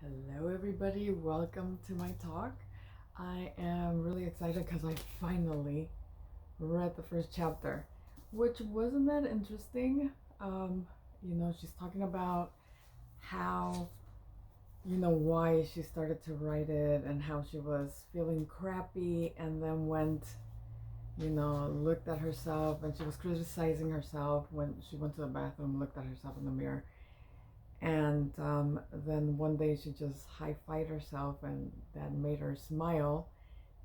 Hello, everybody. Welcome to my talk. I am really excited because I finally read the first chapter, which wasn't that interesting. Um, she's talking about how, why she started to write it and how she was feeling crappy and then went, looked at herself and she was criticizing herself when she went to the bathroom, looked at herself in the mirror and then one day she just high-fived herself, and that made her smile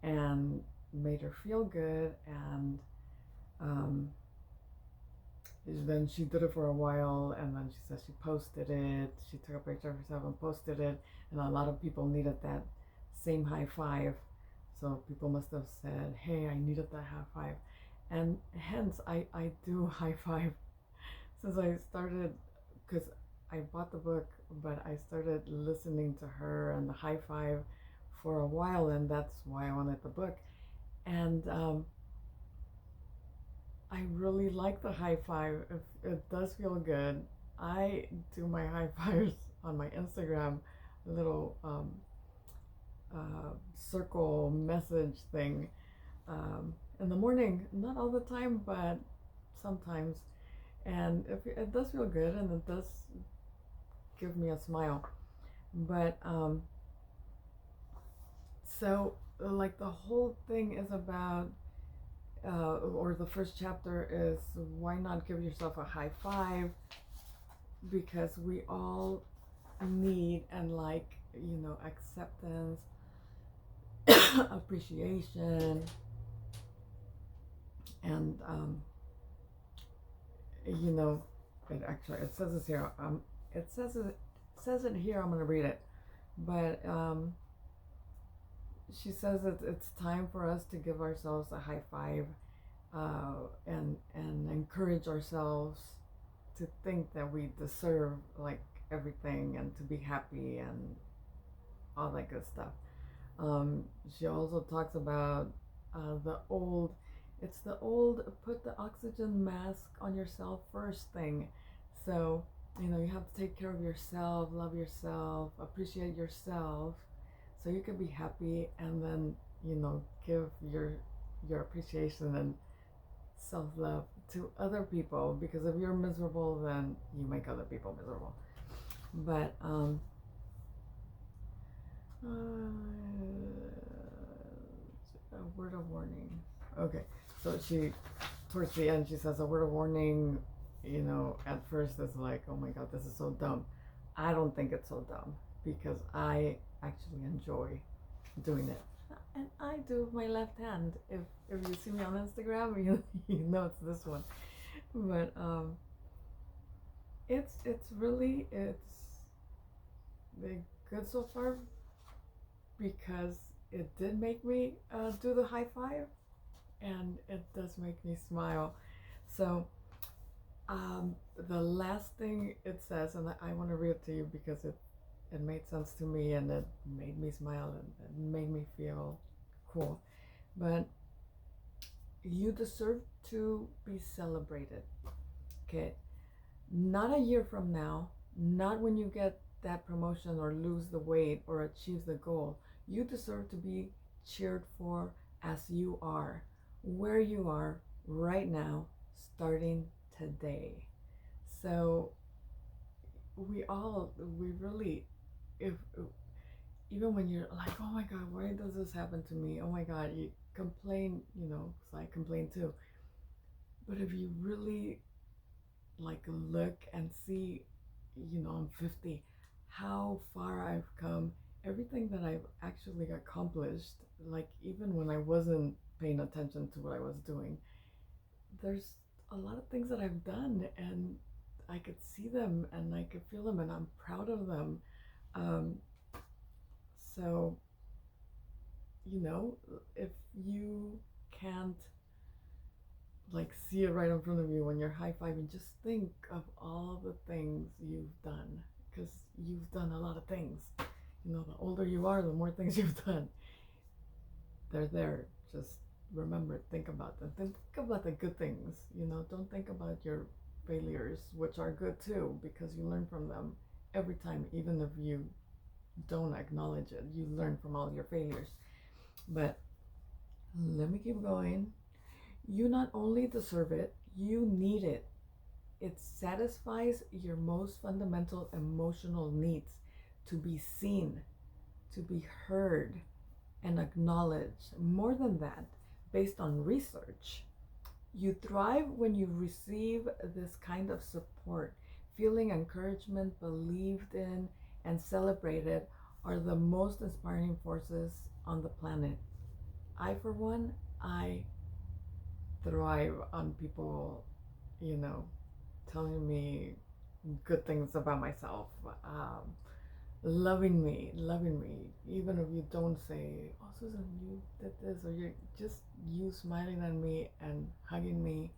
and made her feel good. And um, then she did it for a while, and then she said she posted it. She took a picture of herself and posted it, and a lot of people needed that same high five. So people must have said, "Hey, I needed that high five," and hence I do high five since I started, because I bought the book, but I started listening to her and the high five for a while, and that's why I wanted the book. And I really like the high five. It does feel good. I do my high fives on my Instagram, little circle message thing in the morning. Not all the time, but sometimes. And it does feel good, and it does give me a smile. But so like the whole thing is about, or the first chapter is why not give yourself a high five, because we all need and like acceptance, appreciation, and you know it says this here. It says it here. I'm gonna read it, but she says that it's time for us to give ourselves a high five, and encourage ourselves to think that we deserve like everything and to be happy and all that good stuff. She also talks about the old, it's the old put the oxygen mask on yourself first thing. So, you have to take care of yourself, love yourself, appreciate yourself so you can be happy, and then, give your appreciation and self love to other people, because if you're miserable, then you make other people miserable. But a word of warning. Okay, so she, towards the end, she says a word of warning. At first it's like, oh my god, this is so dumb. I don't think it's so dumb because I actually enjoy doing it, and I do with my left hand. If you see me on Instagram, you know it's this one. But it's been good so far, because it did make me do the high five, and it does make me smile. So the last thing it says, and I want to read it to you because it made sense to me, and it made me smile, and it made me feel cool. But you deserve to be celebrated. Okay, not a year from now, not when you get that promotion or lose the weight or achieve the goal. You deserve to be cheered for as you are, where you are right now, starting today. So we really, if even when you're like, oh my god, why does this happen to me? Oh my god, you complain, because I complain too. But if you really like look and see, I'm 50, how far I've come, everything that I've actually accomplished, like even when I wasn't paying attention to what I was doing, there's a lot of things that I've done, and I could see them and I could feel them, and I'm proud of them. Um, so, you know, if you can't like see it right in front of you when you're high fiving, just think of all the things you've done, because you've done a lot of things. The older you are, the more things you've done. They're there. Just remember, think about them. Think about the good things. Don't think about your failures, which are good too, because you learn from them every time, even if you don't acknowledge it. You learn from all your failures. But let me keep going. You not only deserve it, you need it. It satisfies your most fundamental emotional needs to be seen, to be heard, and acknowledged. More than that, based on research, you thrive when you receive this kind of support. Feeling encouragement, believed in, and celebrated are the most inspiring forces on the planet. I, for one, I thrive on people, you know, telling me good things about myself, loving me, even if you don't say, "Oh, Susan, you did this," or you smiling at me and hugging me.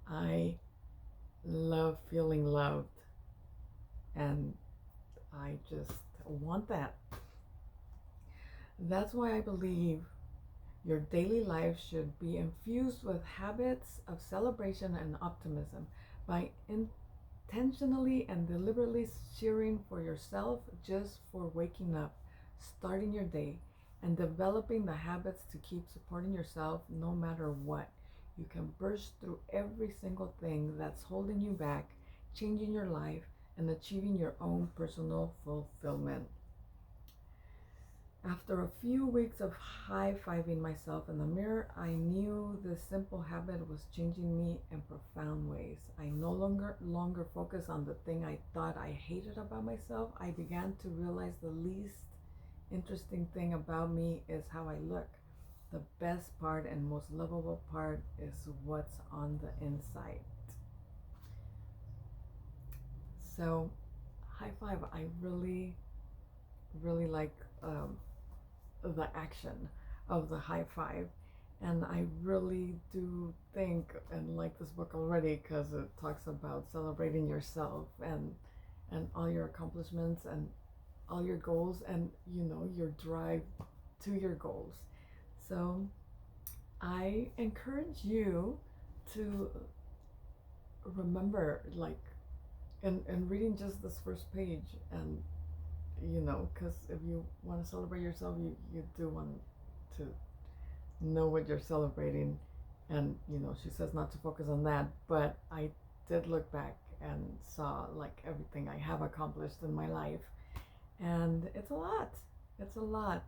I love feeling loved, and I just want that. That's why I believe your daily life should be infused with habits of celebration and optimism. By intentionally and deliberately cheering for yourself just for waking up, starting your day, and developing the habits to keep supporting yourself no matter what, you can burst through every single thing that's holding you back, changing your life, and achieving your own personal fulfillment. After a few weeks of high fiving myself in the mirror, I knew this simple habit was changing me in profound ways. I no longer focus on the thing I thought I hated about myself. I began to realize the least interesting thing about me is how I look. The best part and most lovable part is what's on the inside. So, high five. I really like the action of the high five. And I really do think and like this book already because it talks about celebrating yourself and all your accomplishments and all your goals and your drive to your goals. So I encourage you to remember, like, and reading just this first page, and because if you want to celebrate yourself, you do want to know what you're celebrating. And she says not to focus on that, but I did look back and saw like everything I have accomplished in my life, and it's a lot,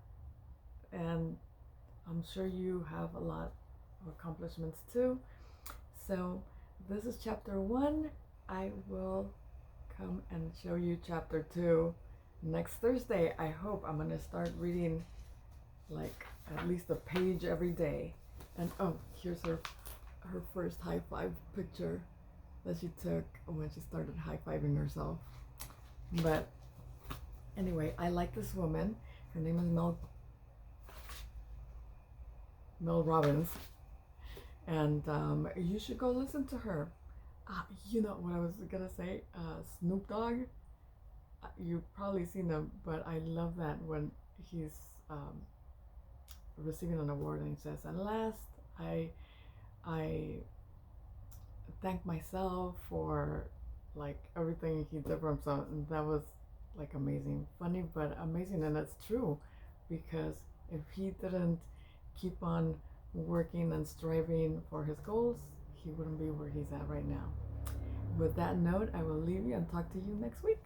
and I'm sure you have a lot of accomplishments too. So this is chapter 1. I will come and show you chapter 2 next Thursday. I hope I'm gonna start reading like at least a page every day. And oh, here's her first high five picture that she took when she started high fiving herself. But anyway, I like this woman. Her name is Mel Robbins, and you should go listen to her. You know what I was gonna say? Snoop Dogg. You've probably seen him, but I love that when he's receiving an award and he says, "At last, I thank myself for like everything he did for himself," and that was like amazing, funny but amazing, and it's true, because if he didn't keep on working and striving for his goals, he wouldn't be where he's at right now. With that note, I will leave you and talk to you next week.